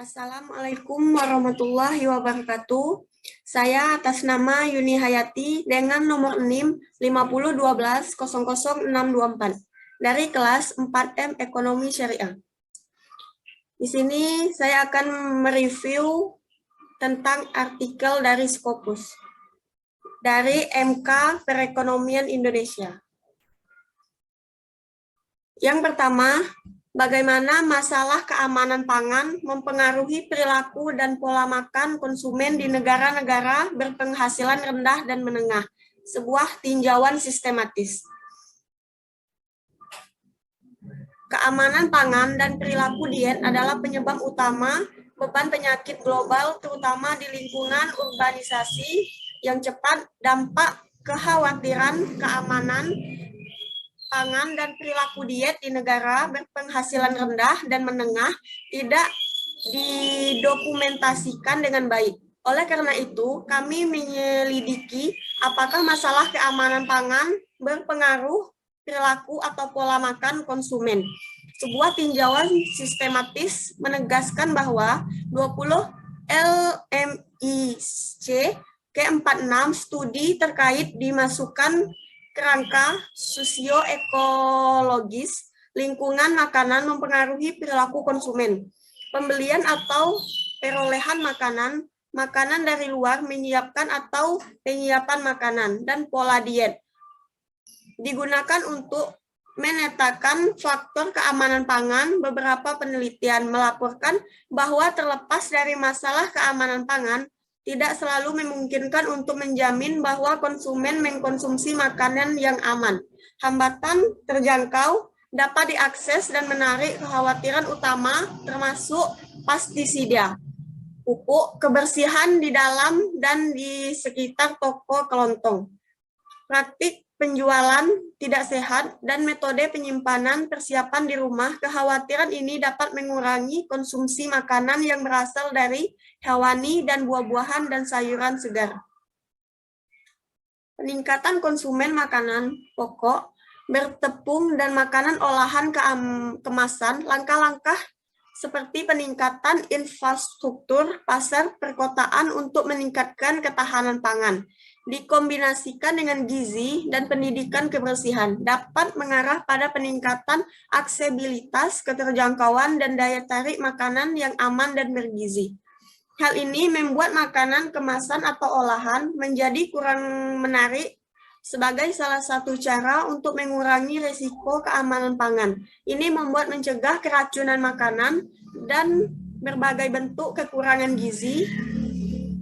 Assalamualaikum warahmatullahi wabarakatuh. Saya atas nama Yuni Hayati dengan nomor NIM 5012000624 dari kelas 4M Ekonomi Syariah. Di sini saya akan mereview tentang artikel dari Scopus dari MK Perekonomian Indonesia. Yang pertama, bagaimana masalah keamanan pangan mempengaruhi perilaku dan pola makan konsumen di negara-negara berpenghasilan rendah dan menengah. Sebuah tinjauan sistematis. Keamanan pangan dan perilaku diet adalah penyebab utama beban penyakit global, terutama di lingkungan urbanisasi yang cepat. Dampak kekhawatiran keamanan pangan dan perilaku diet di negara berpenghasilan rendah dan menengah tidak didokumentasikan dengan baik. Oleh karena itu, kami menyelidiki apakah masalah keamanan pangan berpengaruh perilaku atau pola makan konsumen. Sebuah tinjauan sistematis menegaskan bahwa 20 LMIC ke-46 studi terkait dimasukkan kerangka sosioekologis lingkungan makanan mempengaruhi perilaku konsumen. Pembelian atau perolehan makanan, makanan dari luar, menyiapkan atau penyiapan makanan, dan pola diet digunakan untuk memetakan faktor keamanan pangan. Beberapa penelitian melaporkan bahwa terlepas dari masalah keamanan pangan, tidak selalu memungkinkan untuk menjamin bahwa konsumen mengkonsumsi makanan yang aman. Hambatan terjangkau dapat diakses dan menarik kekhawatiran utama termasuk pestisida, pupuk, kebersihan di dalam dan di sekitar toko kelontong, praktik penjualan tidak sehat, dan metode penyimpanan persiapan di rumah. Kekhawatiran ini dapat mengurangi konsumsi makanan yang berasal dari hewani dan buah-buahan dan sayuran segar. Peningkatan konsumen makanan pokok, bertepung, dan makanan olahan kemasan. Langkah-langkah seperti peningkatan infrastruktur pasar perkotaan untuk meningkatkan ketahanan pangan, dikombinasikan dengan gizi dan pendidikan kebersihan, dapat mengarah pada peningkatan aksesibilitas, keterjangkauan, dan daya tarik makanan yang aman dan bergizi. Hal ini membuat makanan kemasan atau olahan menjadi kurang menarik sebagai salah satu cara untuk mengurangi risiko keamanan pangan. Ini membuat mencegah keracunan makanan dan berbagai bentuk kekurangan gizi.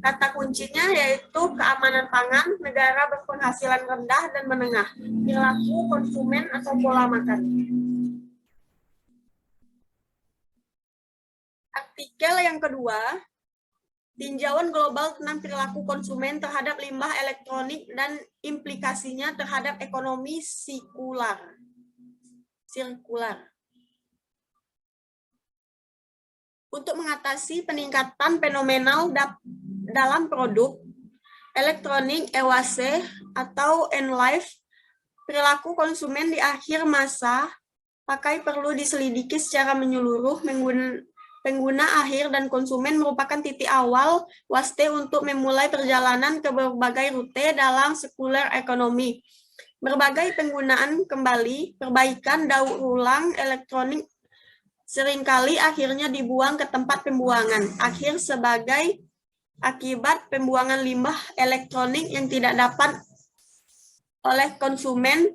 Kata kuncinya yaitu keamanan pangan, negara berpenghasilan rendah dan menengah, perilaku konsumen atau pola makan. Artikel yang kedua, tinjauan global tentang perilaku konsumen terhadap limbah elektronik dan implikasinya terhadap ekonomi sirkular. Untuk mengatasi peningkatan fenomenal dalam produk elektronik EWC atau end-life, perilaku konsumen di akhir masa pakai perlu diselidiki secara menyeluruh. Pengguna akhir dan konsumen merupakan titik awal waste untuk memulai perjalanan ke berbagai rute dalam sirkular ekonomi. Berbagai penggunaan kembali, perbaikan, daur ulang elektronik seringkali akhirnya dibuang ke tempat pembuangan akhir sebagai akibat pembuangan limbah elektronik yang tidak dapat oleh konsumen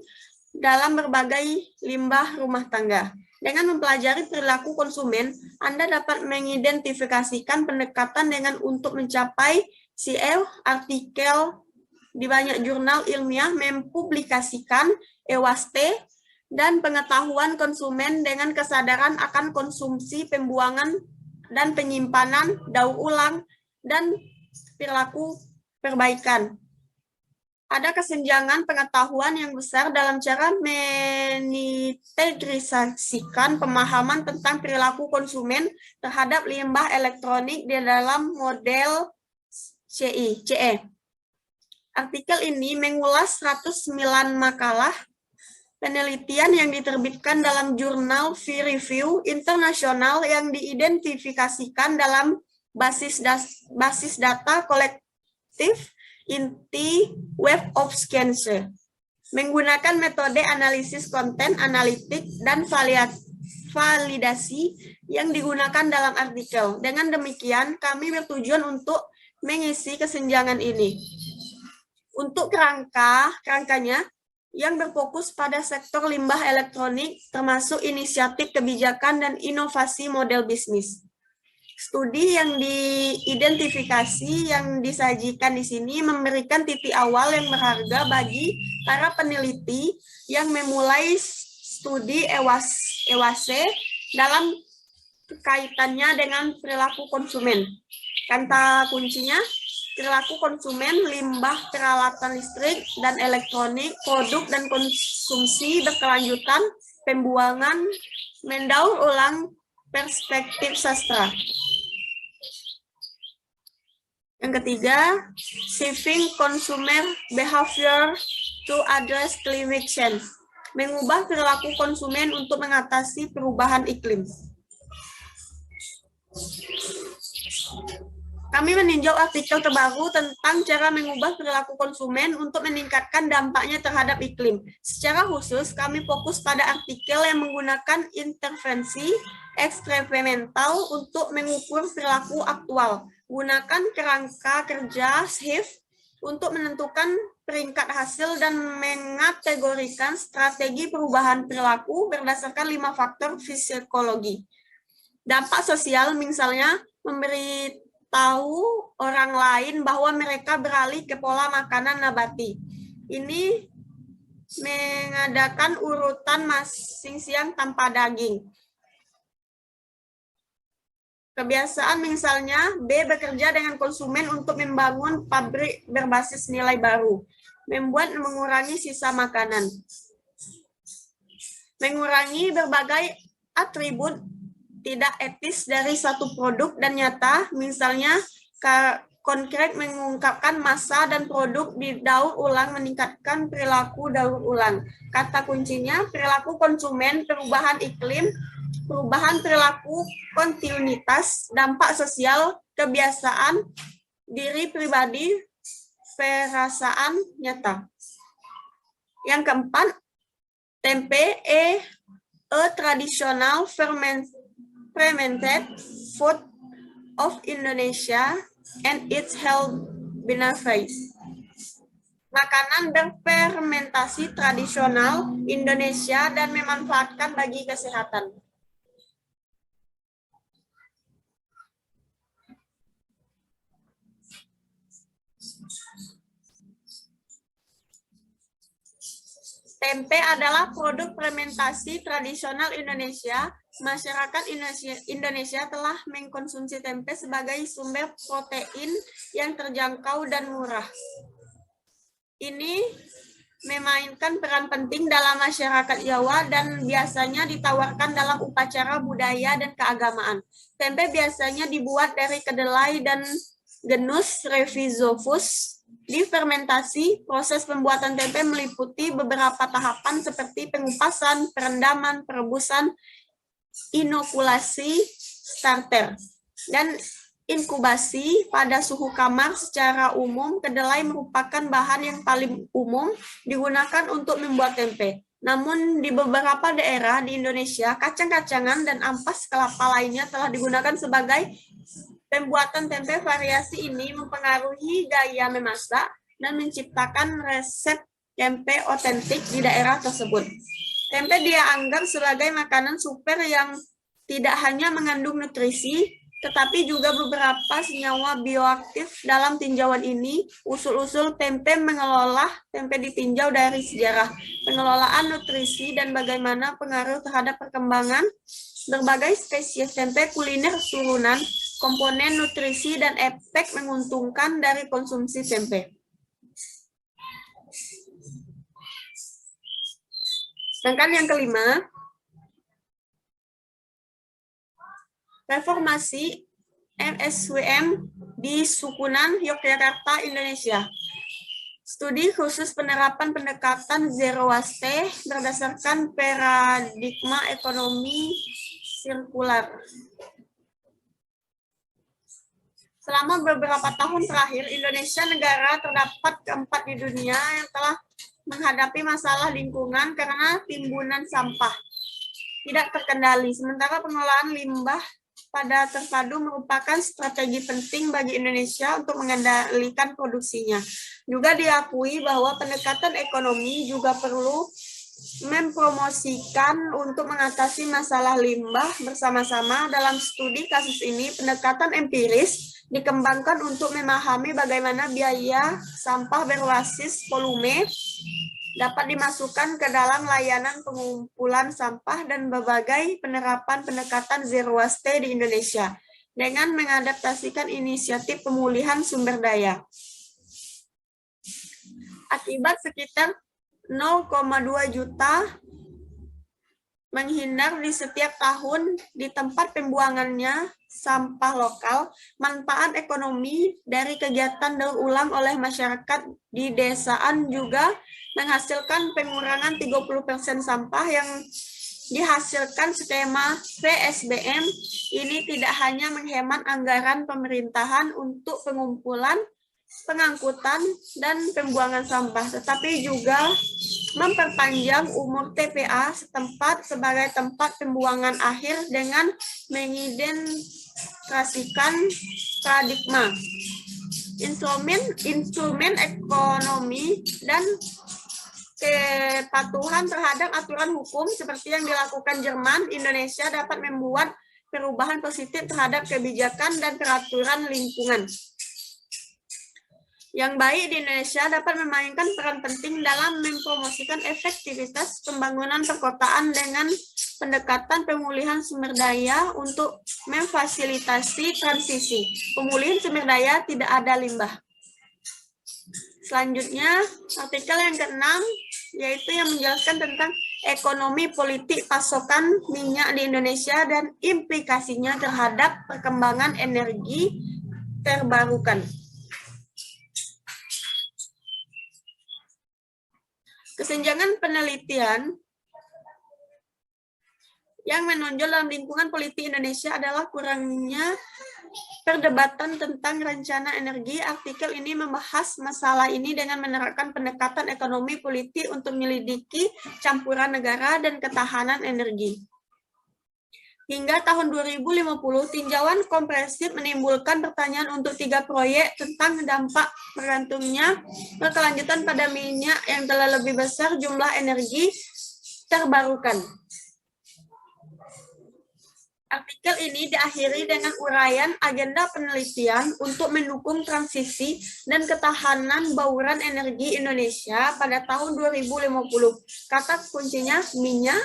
dalam berbagai limbah rumah tangga. Dengan mempelajari perilaku konsumen, Anda dapat mengidentifikasikan pendekatan dengan untuk mencapai CL. Artikel di banyak jurnal ilmiah mempublikasikan EWC dan pengetahuan konsumen dengan kesadaran akan konsumsi, pembuangan, dan penyimpanan, daur ulang, dan perilaku perbaikan. Ada kesenjangan pengetahuan yang besar dalam cara mengintegrasikan pemahaman tentang perilaku konsumen terhadap limbah elektronik di dalam model CE. Artikel ini mengulas 109 makalah penelitian yang diterbitkan dalam jurnal peer review internasional yang diidentifikasikan dalam basis data kolektif inti Web of Science, menggunakan metode analisis konten analitik dan validasi yang digunakan dalam artikel. Dengan demikian, kami bertujuan untuk mengisi kesenjangan ini. Untuk kerangkanya, yang berfokus pada sektor limbah elektronik, termasuk inisiatif kebijakan dan inovasi model bisnis. Studi yang diidentifikasi yang disajikan di sini memberikan titik awal yang berharga bagi para peneliti yang memulai studi EWASE dalam kaitannya dengan perilaku konsumen. Kata kuncinya, perilaku konsumen, limbah peralatan listrik dan elektronik, produk dan konsumsi berkelanjutan, pembuangan, mendaur ulang, perspektif sastra. Yang ketiga, shifting consumer behavior to address climate change, mengubah perilaku konsumen untuk mengatasi perubahan iklim. Kami meninjau artikel terbaru tentang cara mengubah perilaku konsumen untuk meningkatkan dampaknya terhadap iklim. Secara khusus, kami fokus pada artikel yang menggunakan intervensi eksperimental untuk mengukur perilaku aktual. Gunakan kerangka kerja SHIFT untuk menentukan peringkat hasil dan mengategorikan strategi perubahan perilaku berdasarkan 5 faktor psikologi. Dampak sosial misalnya memberitahu orang lain bahwa mereka beralih ke pola makanan nabati. Ini mengadakan urutan makan siang tanpa daging. Kebiasaan misalnya B bekerja dengan konsumen untuk membangun pabrik berbasis nilai baru, mengurangi sisa makanan, mengurangi berbagai atribut tidak etis dari satu produk dan nyata, misalnya konkret mengungkapkan masa dan produk didaur ulang meningkatkan perilaku daur ulang. Kata kuncinya perilaku konsumen, perubahan iklim, perubahan perilaku, kontinuitas, dampak sosial, kebiasaan, diri pribadi, perasaan nyata. Yang keempat, tempe a traditional fermented food of Indonesia and its health benefits. Makanan berfermentasi tradisional Indonesia dan memanfaatkan bagi kesehatan. Tempe adalah produk fermentasi tradisional Indonesia. Masyarakat Indonesia telah mengkonsumsi tempe sebagai sumber protein yang terjangkau dan murah. Ini memainkan peran penting dalam masyarakat Jawa dan biasanya ditawarkan dalam upacara budaya dan keagamaan. Tempe biasanya dibuat dari kedelai dan genus Rhizopus. Di fermentasi, proses pembuatan tempe meliputi beberapa tahapan seperti pengupasan, perendaman, perebusan, inokulasi, starter, dan inkubasi pada suhu kamar. Secara umum, kedelai merupakan bahan yang paling umum digunakan untuk membuat tempe. Namun, di beberapa daerah di Indonesia, kacang-kacangan dan ampas kelapa lainnya telah digunakan sebagai pembuatan tempe. Variasi ini mempengaruhi gaya memasak dan menciptakan resep tempe otentik di daerah tersebut. Tempe dianggap sebagai makanan super yang tidak hanya mengandung nutrisi, tetapi juga beberapa senyawa bioaktif. Dalam tinjauan ini, usul-usul tempe mengelola tempe ditinjau dari sejarah, pengelolaan nutrisi, dan bagaimana pengaruh terhadap perkembangan berbagai spesies tempe, kuliner turunan, komponen nutrisi, dan efek menguntungkan dari konsumsi tempe. Sedangkan yang kelima, reformasi MSWM di Sukunan, Yogyakarta, Indonesia. Studi khusus penerapan pendekatan zero waste berdasarkan paradigma ekonomi sirkular. Selama beberapa tahun terakhir, Indonesia negara terdapat keempat di dunia yang telah menghadapi masalah lingkungan karena timbunan sampah tidak terkendali. Sementara pengelolaan limbah pada terpadu merupakan strategi penting bagi Indonesia untuk mengendalikan produksinya. Juga diakui bahwa pendekatan ekonomi juga perlu mempromosikan untuk mengatasi masalah limbah bersama-sama. Dalam studi kasus ini, pendekatan empiris dikembangkan untuk memahami bagaimana biaya sampah berbasis volume dapat dimasukkan ke dalam layanan pengumpulan sampah dan berbagai penerapan pendekatan zero waste di Indonesia dengan mengadaptasikan inisiatif pemulihan sumber daya. Akibat sekitar 0,2 juta menghindar di setiap tahun di tempat pembuangannya sampah lokal, manfaat ekonomi dari kegiatan daur ulang oleh masyarakat di desaan juga menghasilkan pengurangan 30% sampah yang dihasilkan skema PSBM. Ini tidak hanya menghemat anggaran pemerintahan untuk pengumpulan, pengangkutan, dan pembuangan sampah, tetapi juga memperpanjang umur TPA setempat sebagai tempat pembuangan akhir dengan mengidentifikasikan paradigma, instrumen ekonomi, dan kepatuhan terhadap aturan hukum seperti yang dilakukan Jerman. Indonesia dapat membuat perubahan positif terhadap kebijakan dan peraturan lingkungan yang baik di Indonesia dapat memainkan peran penting dalam mempromosikan efektivitas pembangunan perkotaan dengan pendekatan pemulihan sumber daya untuk memfasilitasi transisi pemulihan sumber daya tidak ada limbah. Selanjutnya, artikel yang ke-6 yaitu yang menjelaskan tentang ekonomi politik pasokan minyak di Indonesia dan implikasinya terhadap perkembangan energi terbarukan. Kesenjangan penelitian yang menonjol dalam lingkungan politik Indonesia adalah kurangnya perdebatan tentang rencana energi. Artikel ini membahas masalah ini dengan menerapkan pendekatan ekonomi politik untuk menyelidiki campuran negara dan ketahanan energi. Hingga tahun 2050, tinjauan komprehensif menimbulkan pertanyaan untuk 3 proyek tentang dampak bergantungnya berkelanjutan pada minyak yang telah lebih besar jumlah energi terbarukan. Artikel ini diakhiri dengan uraian agenda penelitian untuk mendukung transisi dan ketahanan bauran energi Indonesia pada tahun 2050. Kata kuncinya minyak,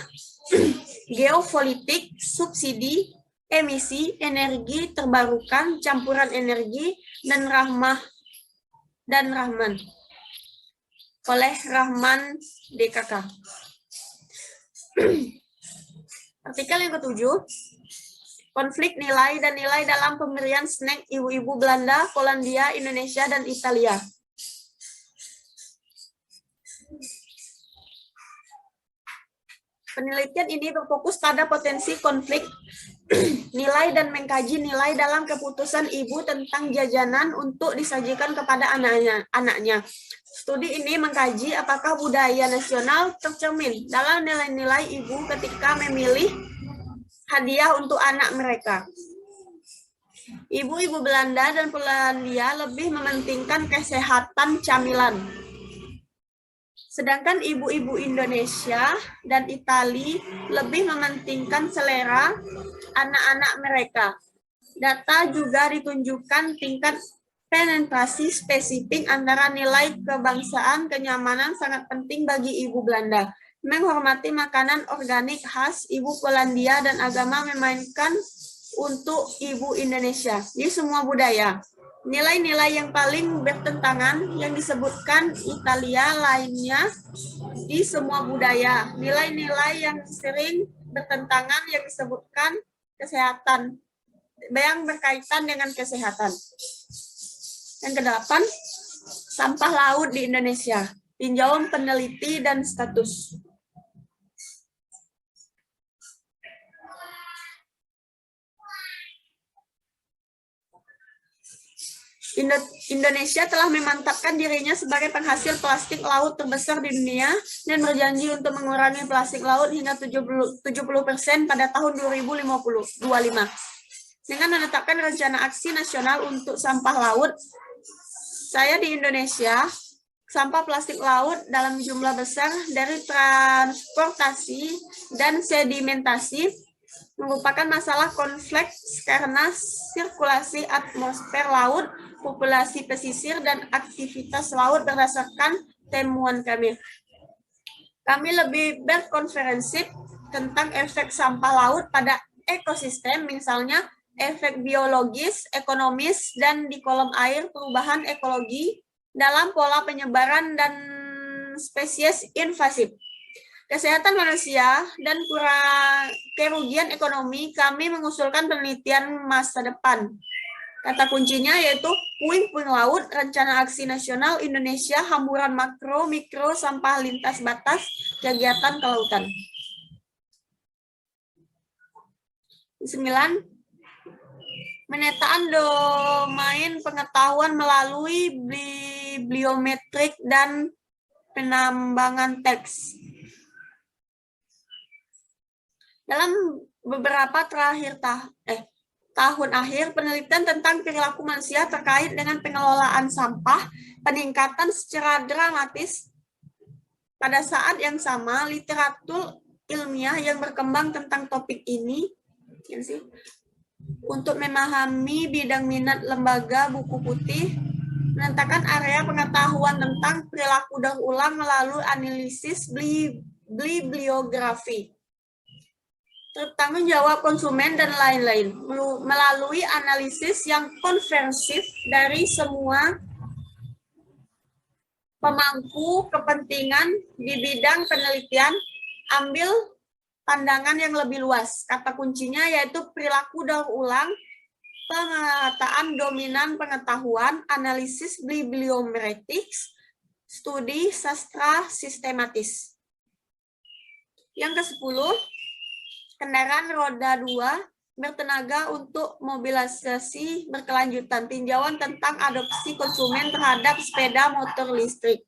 geopolitik, subsidi, emisi, energi terbarukan, campuran energi, dan Rahman oleh Rahman DKK. Artikel yang ke-7, konflik nilai dan nilai dalam pemberian snack ibu-ibu Belanda, Polandia, Indonesia, dan Italia. Penelitian ini berfokus pada potensi konflik nilai dan mengkaji nilai dalam keputusan ibu tentang jajanan untuk disajikan kepada anaknya. Studi ini mengkaji apakah budaya nasional tercermin dalam nilai-nilai ibu ketika memilih hadiah untuk anak mereka. Ibu-ibu Belanda dan Polandia lebih mementingkan kesehatan camilan. Sedangkan ibu-ibu Indonesia dan Italia lebih mementingkan selera anak-anak mereka. Data juga ditunjukkan tingkat penetrasi spesifik antara nilai kebangsaan, kenyamanan sangat penting bagi ibu Belanda. Menghormati makanan organik khas ibu Polandia dan agama memainkan untuk ibu Indonesia di semua budaya. Nilai-nilai yang paling bertentangan yang disebutkan Italia lainnya di semua budaya. Nilai-nilai yang sering bertentangan yang disebutkan kesehatan, yang berkaitan dengan kesehatan. Yang ke-8, sampah laut di Indonesia. Tinjauan peneliti dan status. Indonesia telah memantapkan dirinya sebagai penghasil plastik laut terbesar di dunia dan berjanji untuk mengurangi plastik laut hingga 70% pada tahun 2025. Dengan menetapkan rencana aksi nasional untuk sampah laut, saya di Indonesia, sampah plastik laut dalam jumlah besar dari transportasi dan sedimentasi merupakan masalah kompleks karena sirkulasi atmosfer laut, populasi pesisir, dan aktivitas laut berdasarkan temuan kami. Kami lebih berkonferensi tentang efek sampah laut pada ekosistem, misalnya efek biologis, ekonomis, dan di kolam air, perubahan ekologi dalam pola penyebaran dan spesies invasif. Kesehatan manusia dan kerugian ekonomi, kami mengusulkan penelitian masa depan. Kata kuncinya yaitu puing-puing laut, rencana aksi nasional Indonesia, hamburan makro, mikro, sampah lintas batas, kegiatan kelautan. 9. Memetaan domain pengetahuan melalui bibliometrik dan penambangan teks. Dalam beberapa tahun akhir, penelitian tentang perilaku manusia terkait dengan pengelolaan sampah peningkatan secara dramatis. Pada saat yang sama, literatur ilmiah yang berkembang tentang topik ini untuk memahami bidang minat lembaga buku putih menetapkan area pengetahuan tentang perilaku daur ulang melalui analisis bibliografi, tanggung jawab konsumen, dan lain-lain. Melalui analisis yang konversif dari semua pemangku kepentingan di bidang penelitian, ambil pandangan yang lebih luas. Kata kuncinya yaitu perilaku daur ulang, pemetaan dominan pengetahuan, analisis bibliometrik, studi sastra sistematis. Yang ke-10, kendaraan roda 2 bertenaga untuk mobilisasi berkelanjutan, tinjauan tentang adopsi konsumen terhadap sepeda motor listrik.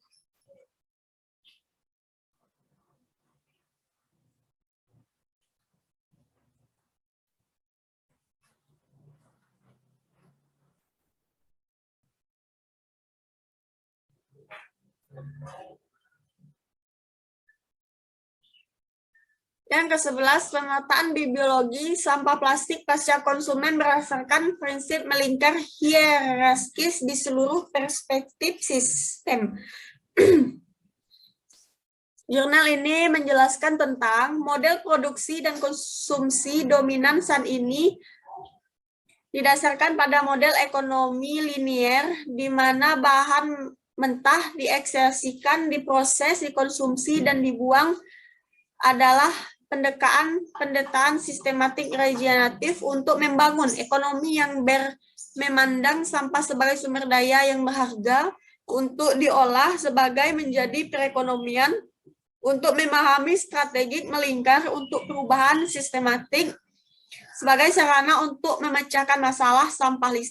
Yang ke-11, pemetaan biologi sampah plastik pasca konsumen berdasarkan prinsip melingkar hierarkis di seluruh perspektif sistem. Jurnal ini menjelaskan tentang model produksi dan konsumsi dominan saat ini didasarkan pada model ekonomi linier, di mana bahan mentah diekstraksikan, diproses, dikonsumsi, dan dibuang adalah pendataan sistematik regeneratif untuk membangun ekonomi yang memandang sampah sebagai sumber daya yang berharga untuk diolah sebagai menjadi perekonomian, untuk memahami strategi melingkar untuk perubahan sistematik sebagai sarana untuk memecahkan masalah sampah listrik.